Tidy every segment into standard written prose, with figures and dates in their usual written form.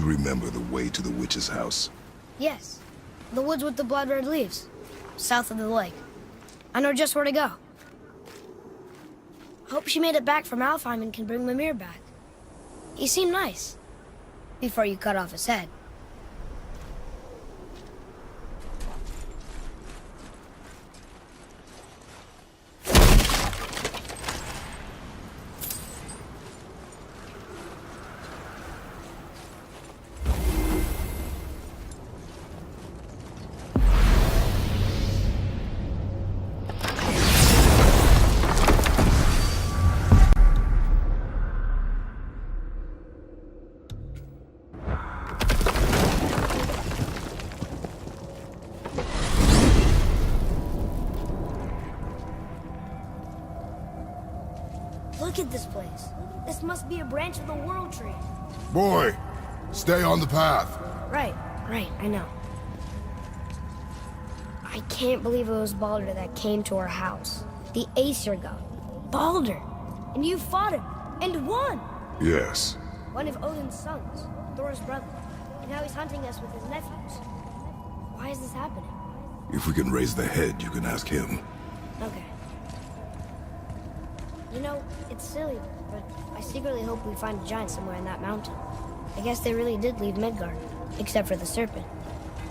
remember the way to the witch's house? Yes. The woods with the blood-red leaves. South of the lake. I know just where to go. Hope she made it back from Alfheim and can bring Mimir back. He seemed nice. Before you cut off his head. Look at this place. This must be a branch of the World Tree. Boy, stay on the path. Right, I know. I can't believe it was Baldur that came to our house. The Aesir god. Baldur! And you fought him, and won! Yes. One of Odin's sons, Thor's brother. And now he's hunting us with his nephews. Why is this happening? If we can raise the head, you can ask him. Okay. You know, it's silly, but I secretly hope we find a giant somewhere in that mountain. I guess they really did leave Midgard, except for the serpent.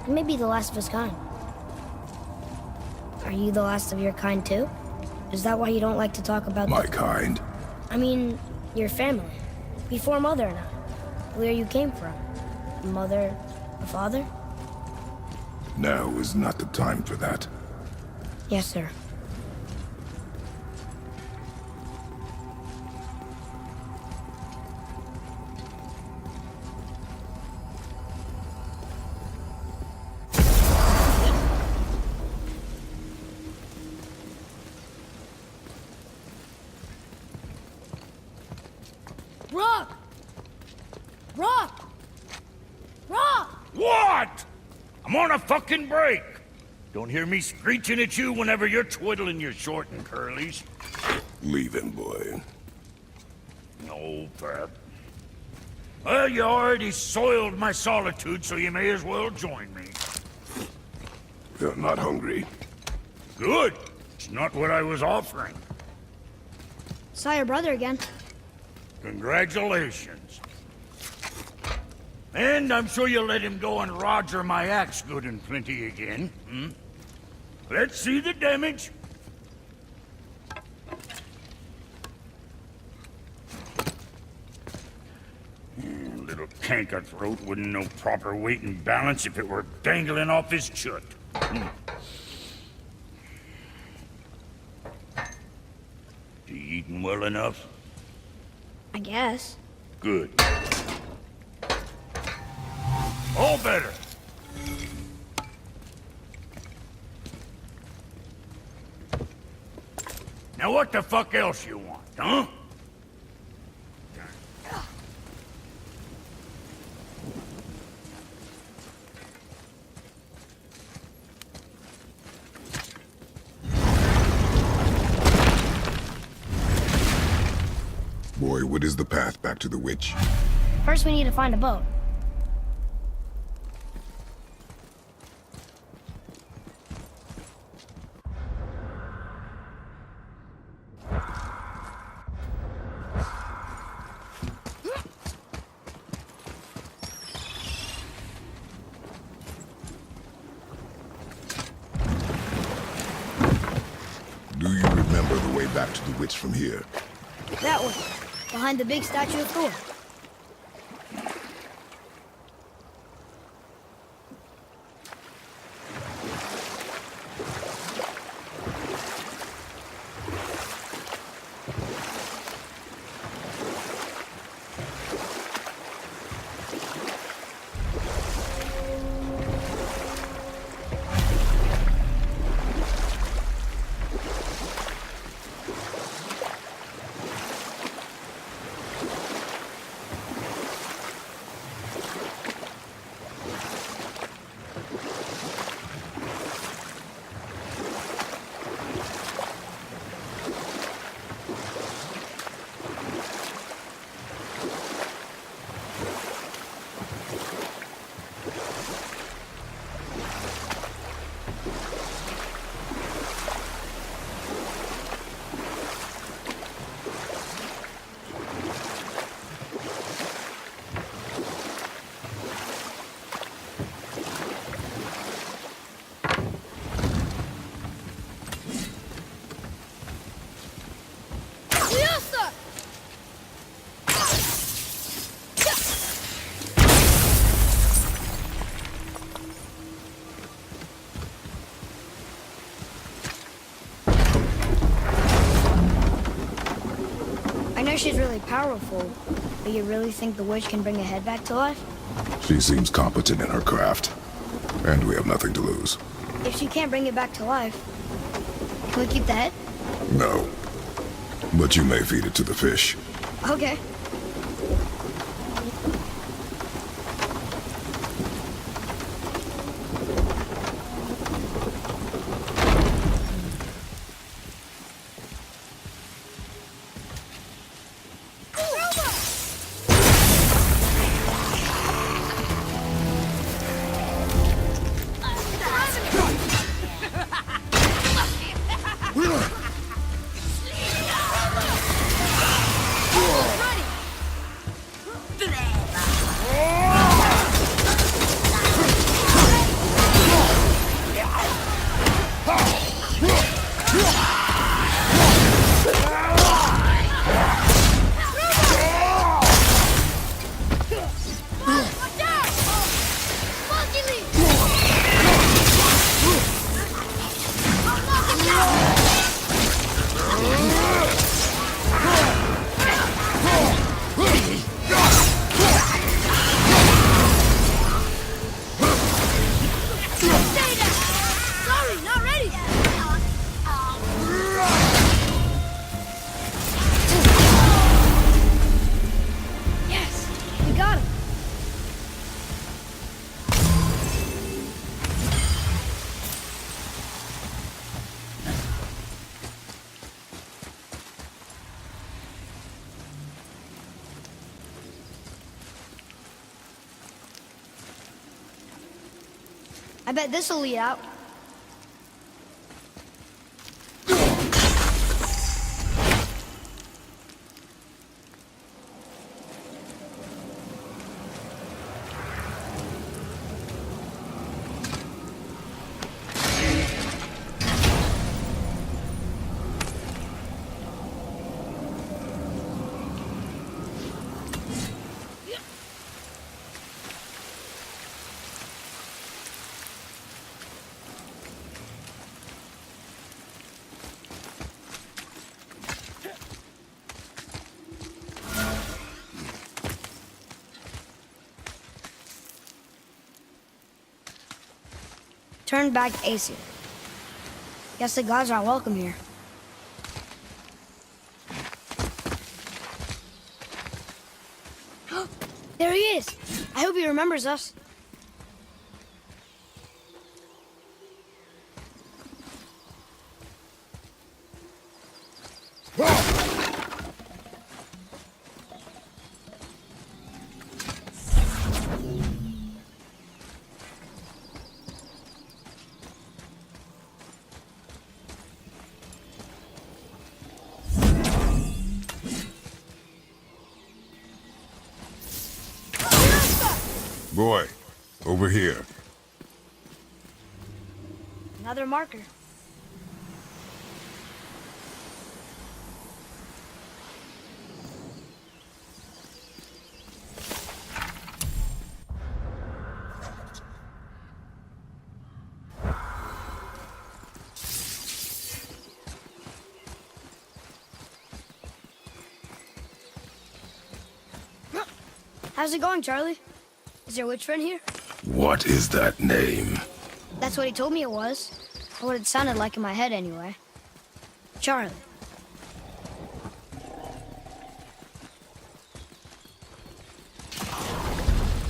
And maybe the last of his kind. Are you the last of your kind too? Is that why you don't like to talk about My kind? I mean, your family. Before Mother and I. Where you came from. A mother, a father? Now is not the time for that. Yes, sir. Rock! Rock! Rock! What? I'm on a fucking break. Don't hear me screeching at you whenever you're twiddling your short and curlies. Leave him, boy. No, Pep. Well, you already soiled my solitude, so you may as well join me. You're not hungry. Good. It's not what I was offering. Saw your brother again. Congratulations. And I'm sure you'll let him go and Roger my axe good and plenty again, hmm? Let's see the damage. Little canker throat wouldn't know proper weight and balance if it were dangling off his chut. You eating well enough? I guess. Good. All better. Now what the fuck else you want, huh? Boy, what is the path back to the witch? First we need to find a boat. Do you remember the way back to the witch from here? That way, behind the big statue of Thor. fish is really powerful, but you really think the witch can bring a head back to life? She seems competent in her craft, and we have nothing to lose. If she can't bring it back to life, can we keep the head? No. But you may feed it to the fish. Okay. I bet this'll lead out. Turn back to Aesir. Guess the gods aren't welcome here. There he is! I hope he remembers us. Boy, over here. Another marker. How's it going, Charlie? Is your witch friend here? What is that name? That's what he told me it was. Or what it sounded like in my head, anyway. Charlie.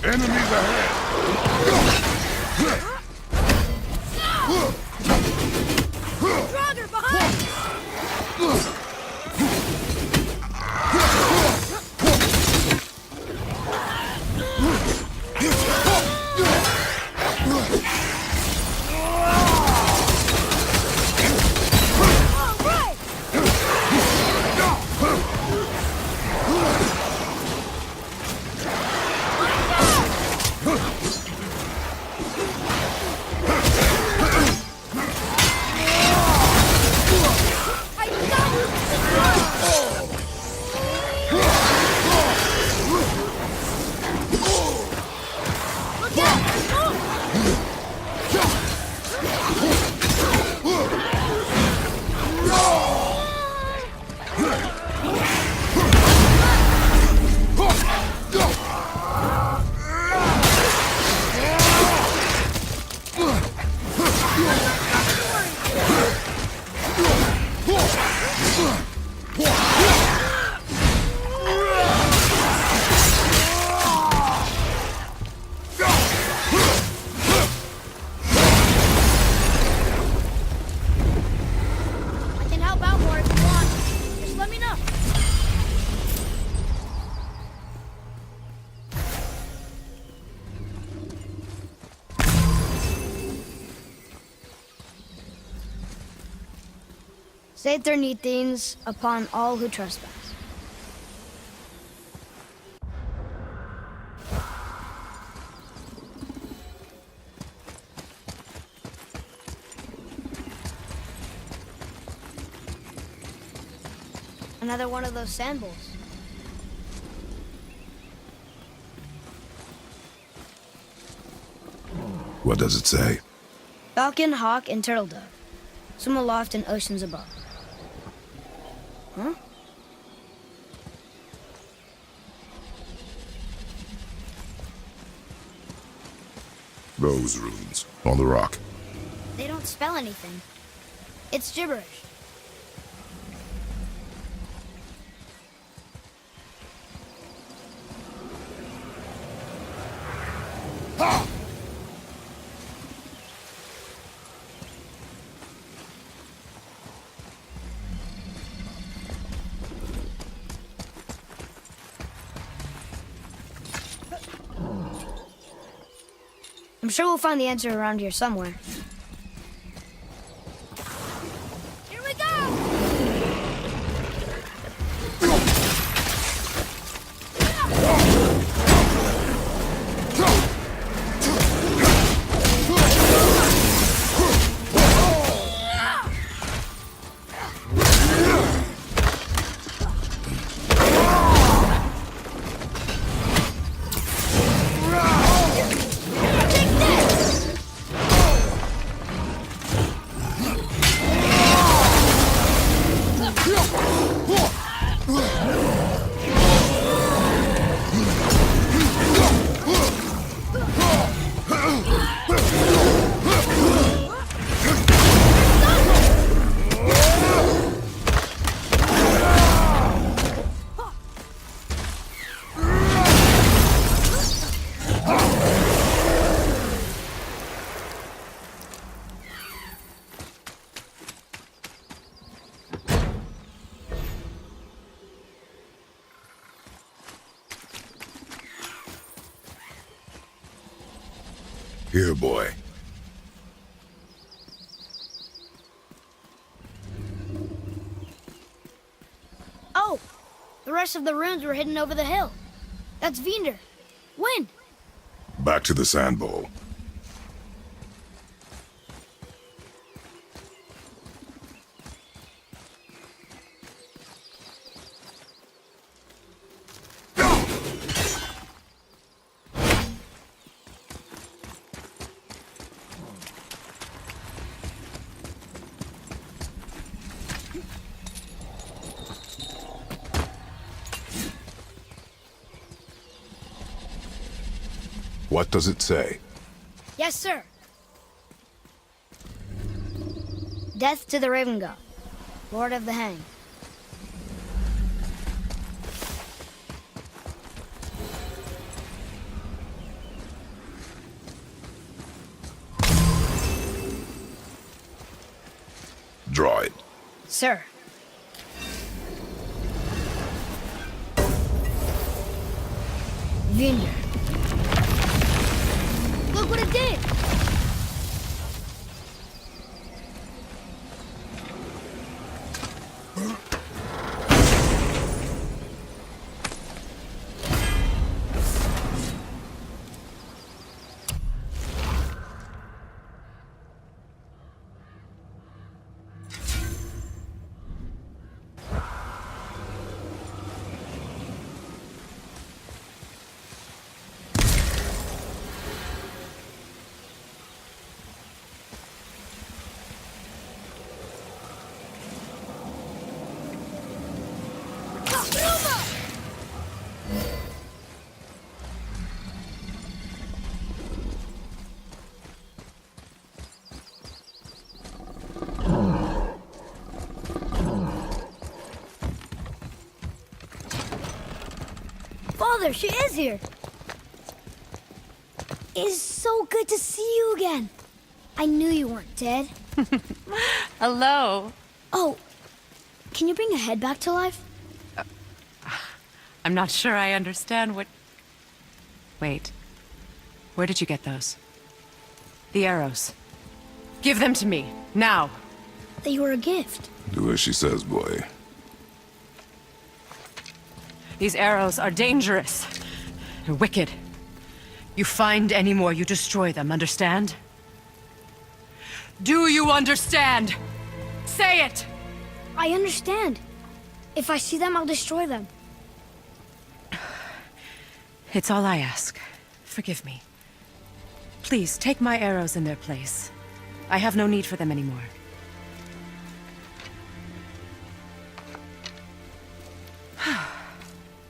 Enemies ahead! Draugr, behind! Sater Nithins upon all who trespass. Another one of those sand bowls. What does it say? Falcon, hawk, and turtle dove. Swim aloft in oceans above. Huh? Those runes on the rock. They don't spell anything. It's gibberish. I'm sure we'll find the answer around here somewhere. Here we go! Here, boy. Oh! The rest of the runes were hidden over the hill. That's Vinder. When? Back to the sand bowl. What does it say? Yes, sir. Death to the Raven God, Lord of the Hang. Draw it. Sir. Vinder. Look what it did! Father, she is here. It's so good to see you again. I knew you weren't dead. Hello. Oh, can you bring a head back to life? I'm not sure I understand what... Wait. Where did you get those? The arrows. Give them to me, now. They were a gift. Do as she says, boy. These arrows are dangerous. They're wicked. You find any more, you destroy them, understand? Do you understand? Say it! I understand. If I see them, I'll destroy them. It's all I ask. Forgive me. Please, take my arrows in their place. I have no need for them anymore.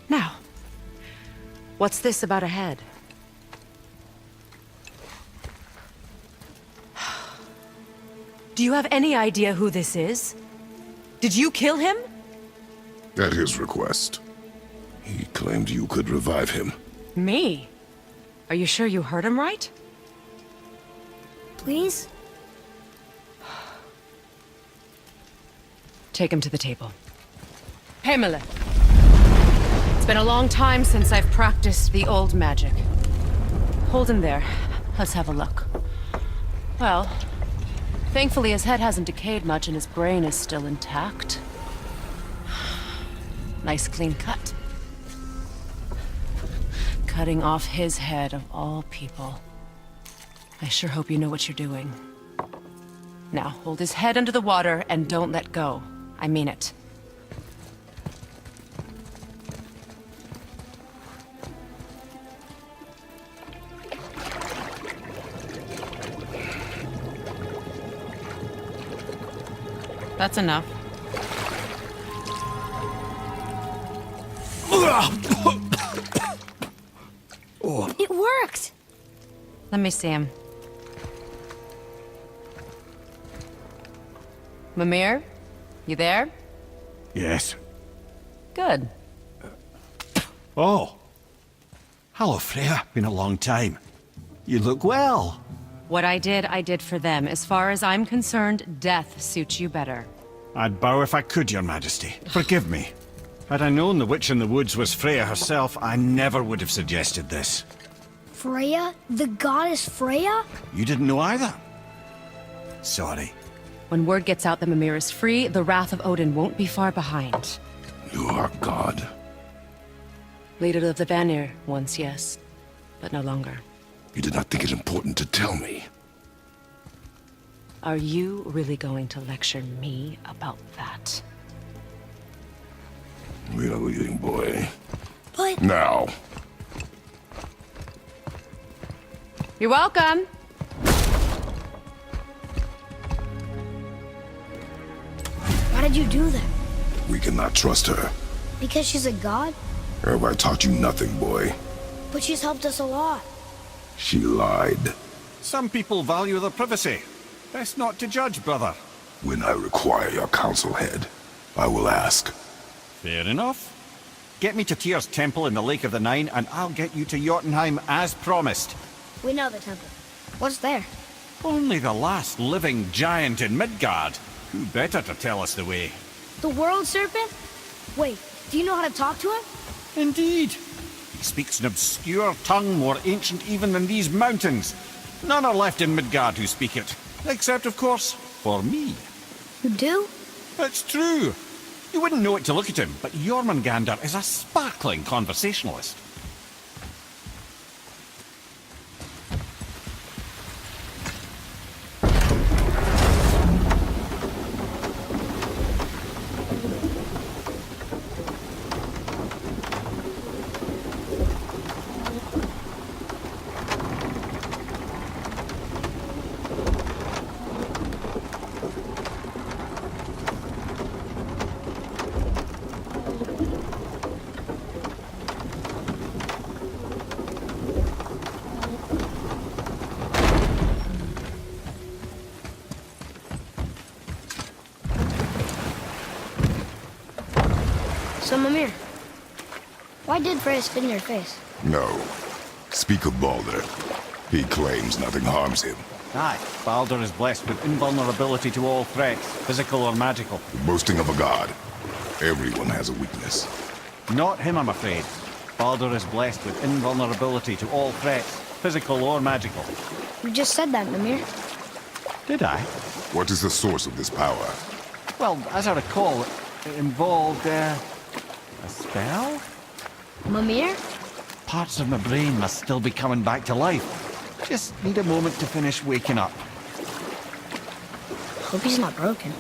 Now, what's this about a head? Do you have any idea who this is? Did you kill him? At his request. He claimed you could revive him. Me? Are you sure you heard him right? Please? Take him to the table. Pamela! It's been a long time since I've practiced the old magic. Hold him there. Let's have a look. Well, thankfully his head hasn't decayed much and his brain is still intact. Nice clean cut. Cutting off his head of all people. I sure hope you know what you're doing. Now, hold his head under the water and don't let go. I mean it. That's enough. It worked! Let me see him. Mimir? You there? Yes. Good. Oh. Hello, Freya. Been a long time. You look well. What I did for them. As far as I'm concerned, death suits you better. I'd bow if I could, Your Majesty. Forgive me. Had I known the witch in the woods was Freya herself, I never would have suggested this. Freya? The goddess Freya? You didn't know either? Sorry. When word gets out that Mimir is free, the wrath of Odin won't be far behind. You are God. Leader of the Vanir, once yes, but no longer. You did not think it important to tell me. Are you really going to lecture me about that? We are leaving, boy. But... Now. You're welcome! Why did you do that? We cannot trust her. Because she's a god? Have I taught you nothing, boy? But she's helped us a lot. She lied. Some people value their privacy. Best not to judge, brother. When I require your council head, I will ask. Fair enough. Get me to Tyr's temple in the Lake of the Nine, and I'll get you to Jotunheim as promised. We know the temple. What's there? Only the last living giant in Midgard. Who better to tell us the way? The world serpent? Wait, do you know how to talk to him? Indeed. He speaks an obscure tongue more ancient even than these mountains. None are left in Midgard who speak it. Except, of course, for me. You do? It's true. You wouldn't know it to look at him, but Jormungandr is a sparkling conversationalist. So, Mimir, why did Freya spit in your face? No. Speak of Baldur. He claims nothing harms him. Aye, Baldur is blessed with invulnerability to all threats, physical or magical. The boasting of a god. Everyone has a weakness. Not him, I'm afraid. Baldur is blessed with invulnerability to all threats, physical or magical. You just said that, Mimir. Did I? What is the source of this power? Well, as I recall, it involved, a spell? Mimir? Parts of my brain must still be coming back to life. Just need a moment to finish waking up. Hope he's not broken.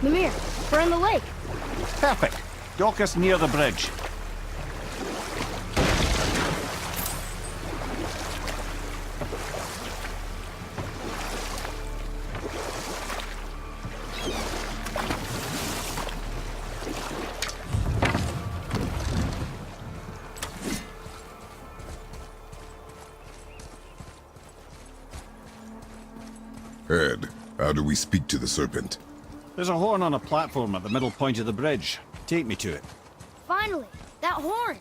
Mimir, we're in the lake. Perfect. Dock us near the bridge. Ed, how do we speak to the serpent? There's a horn on a platform at the middle point of the bridge. Take me to it. Finally, that horn.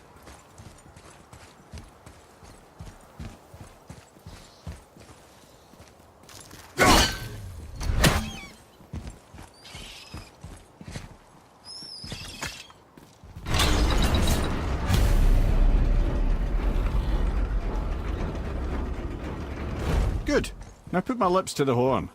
Good. Now put my lips to the horn.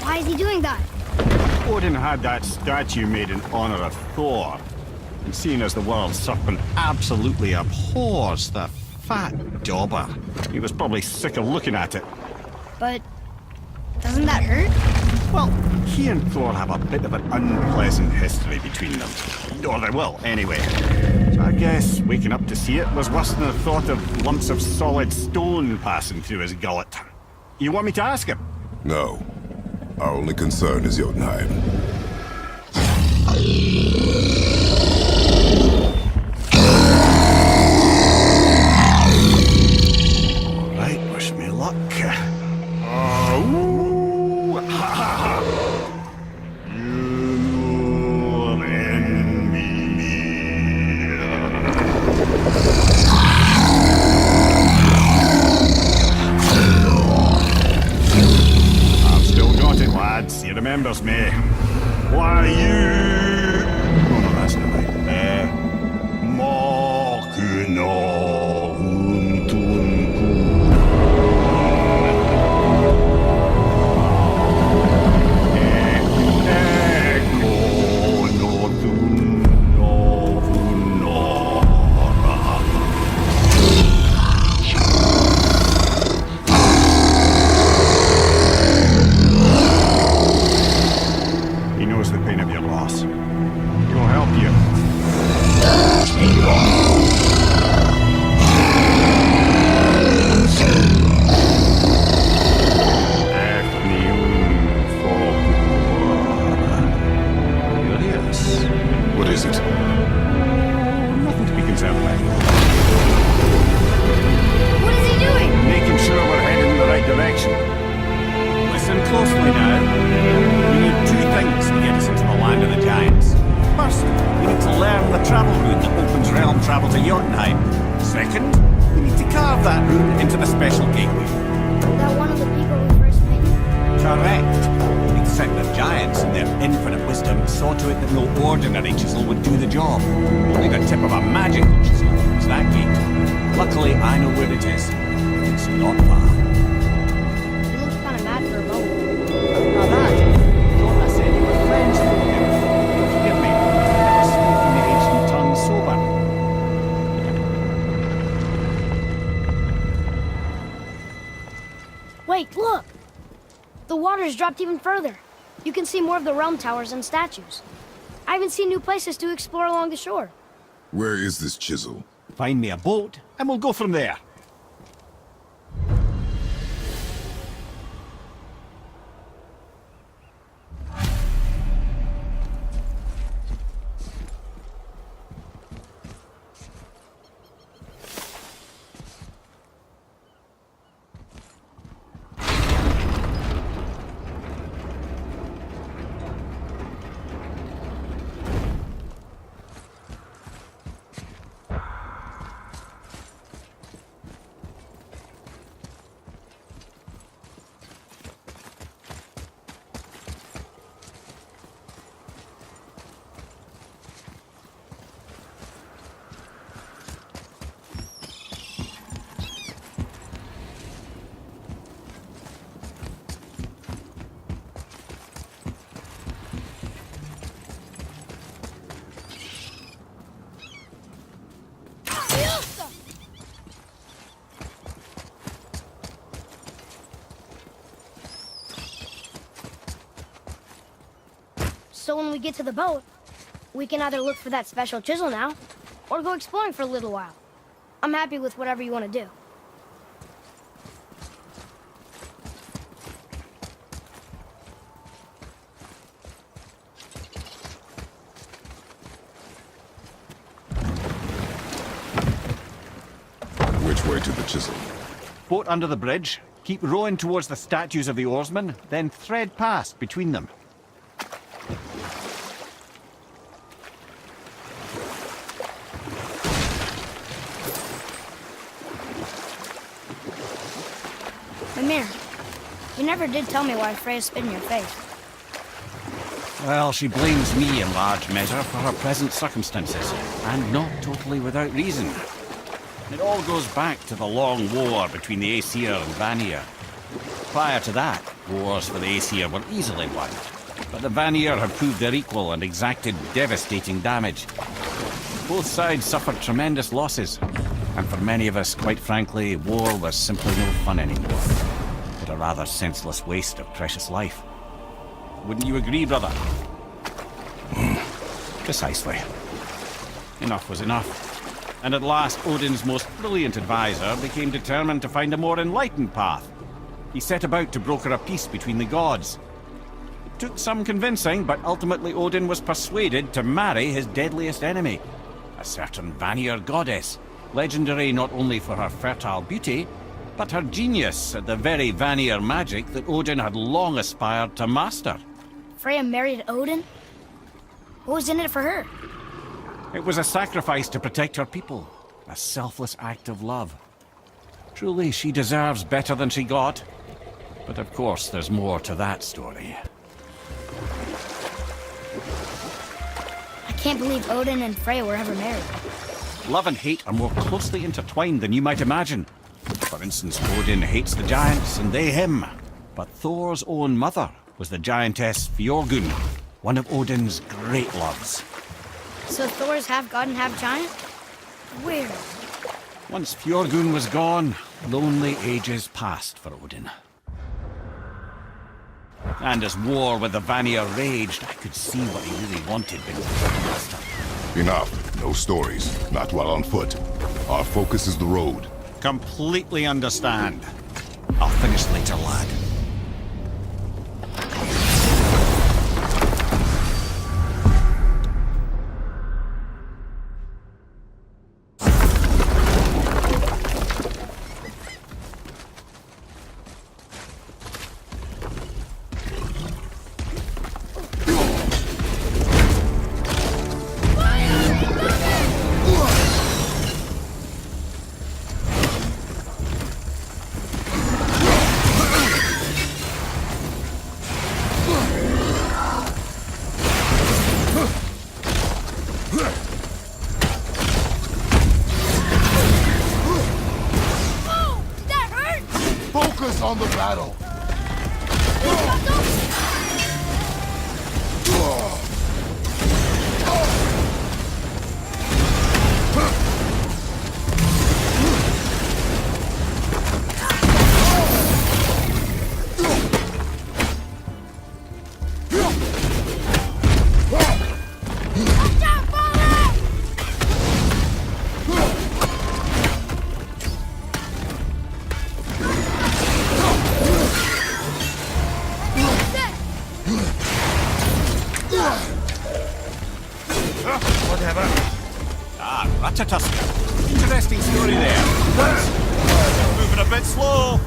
Why is he doing that? Odin had that statue made in honor of Thor. And seeing as the world serpent absolutely abhors the fat dauber, he was probably sick of looking at it. But doesn't that hurt? Well, he and Thor have a bit of an unpleasant history between them. Or they will, anyway. So I guess waking up to see it was worse than the thought of lumps of solid stone passing through his gullet. You want me to ask him? No. Our only concern is Jotunheim. Right, wish me luck. Ooh, ha, ha, ha. You're in me. I've still got it, lads. He remembers me. Why you? Oh no, that's not right. Mokno He knows the pain of your loss. He will help you. What is it? Nothing to be concerned about. What is he doing? Making sure we're heading in the right direction. Listen closely now. We need two things to get us into the land of the giants. First, we need to learn the travel route that opens realm travel to Jotunheim. Second, we need to carve that route into the special gateway. Is that one of the people we first met? Correct. Except the giants, in their infinite wisdom, saw to it that no ordinary chisel would do the job. Only the tip of a magical chisel opens that gate. Luckily, I know where it is. It's not far. He looks kind of mad for a moment. Now that, thought I said you were friends with him. Forgive me, I was speaking the ancient tongue sober. Wait, look! The water's dropped even further. You can see more of the realm towers and statues. I even see new places to explore along the shore. Where is this chisel? Find me a boat, and we'll go from there. So when we get to the boat, we can either look for that special chisel now, or go exploring for a little while. I'm happy with whatever you want to do. Which way to the chisel? Boat under the bridge. Keep rowing towards the statues of the oarsmen, then thread past between them. Mimir, you never did tell me why Freya spit in your face. Well, she blames me in large measure for her present circumstances, and not totally without reason. It all goes back to the long war between the Aesir and Vanir. Prior to that, wars for the Aesir were easily won, but the Vanir had proved their equal and exacted devastating damage. Both sides suffered tremendous losses, and for many of us, quite frankly, war was simply no fun anymore, but a rather senseless waste of precious life. Wouldn't you agree, brother? Precisely. Enough was enough. And at last, Odin's most brilliant advisor became determined to find a more enlightened path. He set about to broker a peace between the gods. It took some convincing, but ultimately Odin was persuaded to marry his deadliest enemy, a certain Vanir goddess, legendary not only for her fertile beauty, but her genius at the very Vanir magic that Odin had long aspired to master. Freya married Odin? What was in it for her? It was a sacrifice to protect her people, a selfless act of love. Truly, she deserves better than she got. But of course, there's more to that story. I can't believe Odin and Freya were ever married. Love and hate are more closely intertwined than you might imagine. For instance, Odin hates the giants and they him. But Thor's own mother was the giantess Fjorgyn, one of Odin's great loves. So Thor's half god and half giant? Weird. Once Fjorgyn was gone, lonely ages passed for Odin. And as war with the Vanir raged, I could see what he really wanted beneath the master. Enough. No stories. Not while on foot. Our focus is the road. Completely understand. I'll finish later, lad. Focus on the battle! Ratatosk. Interesting story there. But moving a bit slow.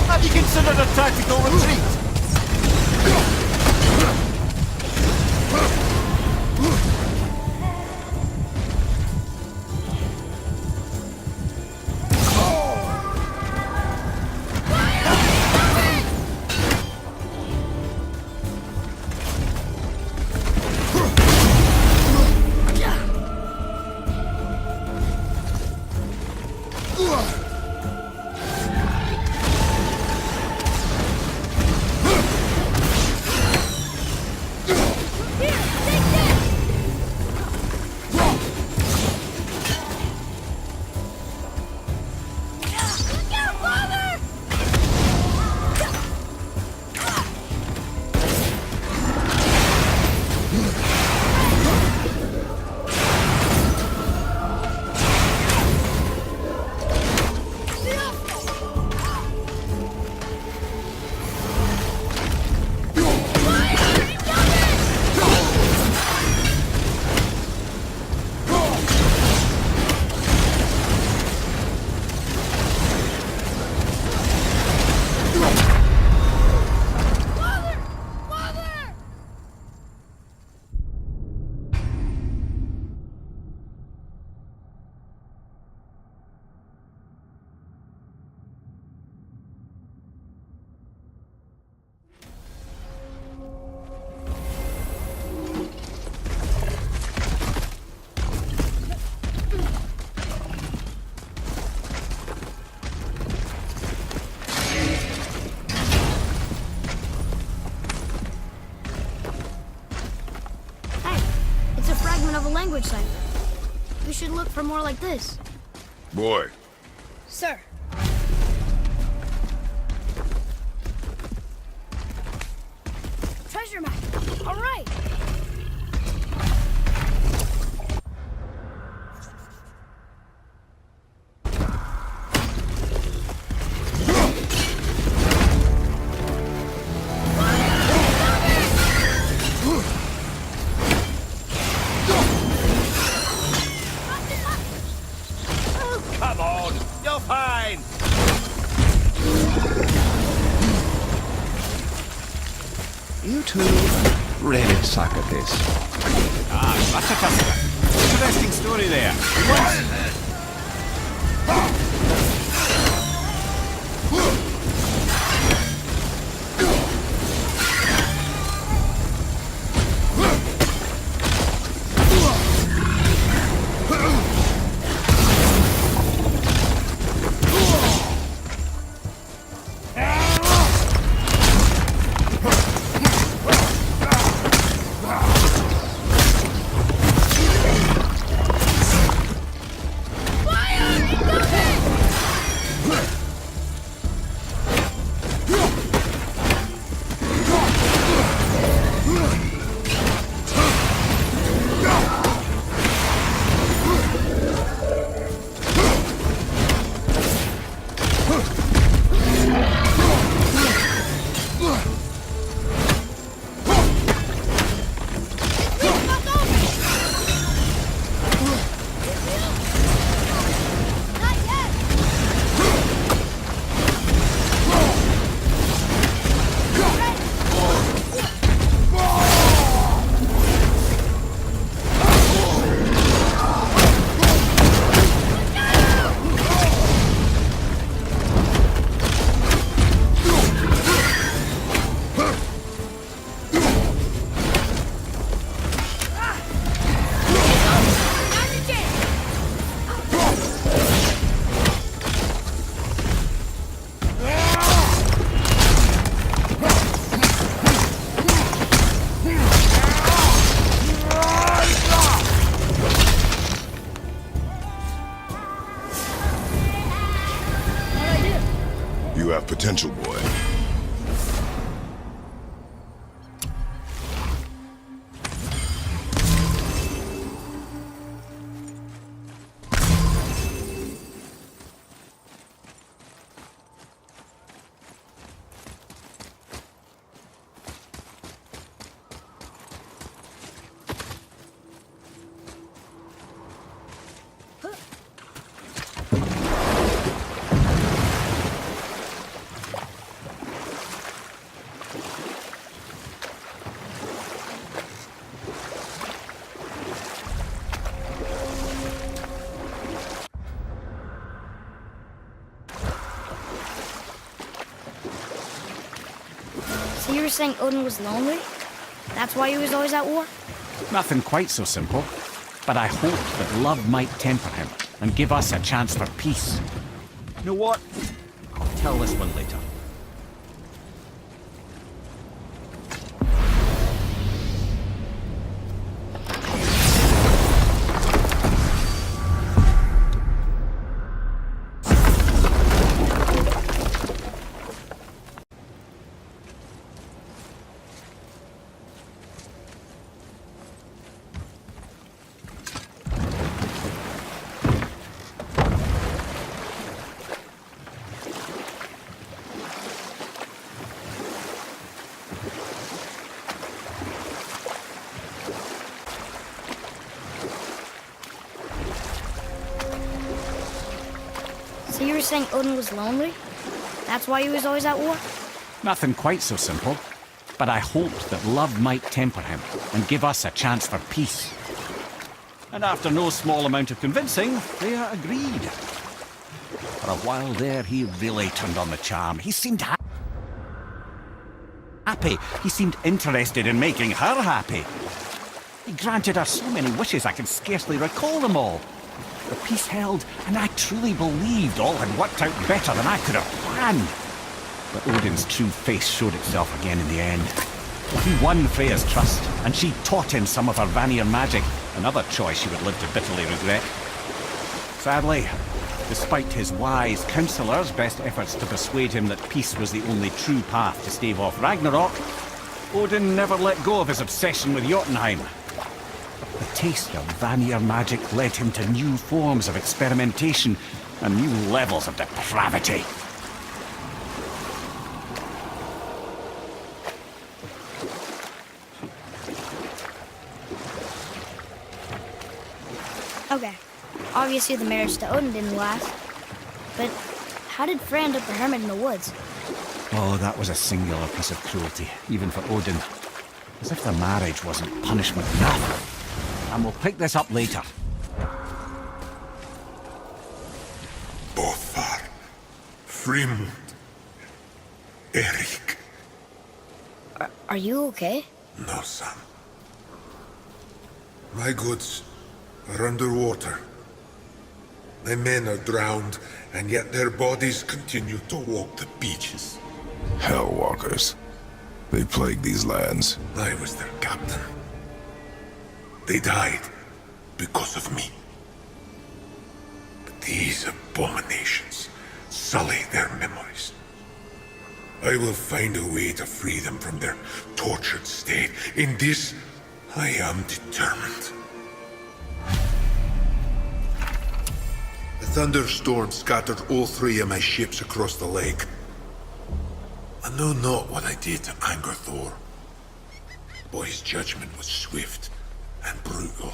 Have you considered a tactical retreat? even have a language cipher. We should look for more like this. Boy, Sir. Treasure map. All right. Come on, you're fine. You two really suck at this. Ah, that's a customer. Interesting story there. you have potential, boy. So you were saying Odin was lonely? That's why he was always at war? Nothing quite so simple. But I hoped that love might temper him and give us a chance for peace. You know what? I'll tell this one later. So you were saying Odin was lonely? That's why he was always at war? Nothing quite so simple. But I hoped that love might temper him and give us a chance for peace. And after no small amount of convincing, they agreed. For a while there, he really turned on the charm. He seemed happy. He seemed interested in making her happy. He granted her so many wishes I can scarcely recall them all. The peace held, and I truly believed all had worked out better than I could have planned. But Odin's true face showed itself again in the end. He won Freya's trust, and she taught him some of her Vanir magic. Another choice he would live to bitterly regret. Sadly, despite his wise counsellors' best efforts to persuade him that peace was the only true path to stave off Ragnarok, Odin never let go of his obsession with Jotunheim. The taste of Vanir magic led him to new forms of experimentation and new levels of depravity. Okay. Obviously the marriage to Odin didn't last. But how did Frey end up a hermit in the woods? Oh, that was a singular piece of cruelty, even for Odin. As if the marriage wasn't punishment enough. And we'll pick this up later. Bothar, Frimund, Erik. Are you okay? No, son. My goods are underwater. My men are drowned, and yet their bodies continue to walk the beaches. Hellwalkers. They plague these lands. I was their captain. They died because of me. But these abominations sully their memories. I will find a way to free them from their tortured state. In this, I am determined. A thunderstorm scattered all 3 of my ships across the lake. I know not what I did to anger Thor. But his judgment was swift and brutal.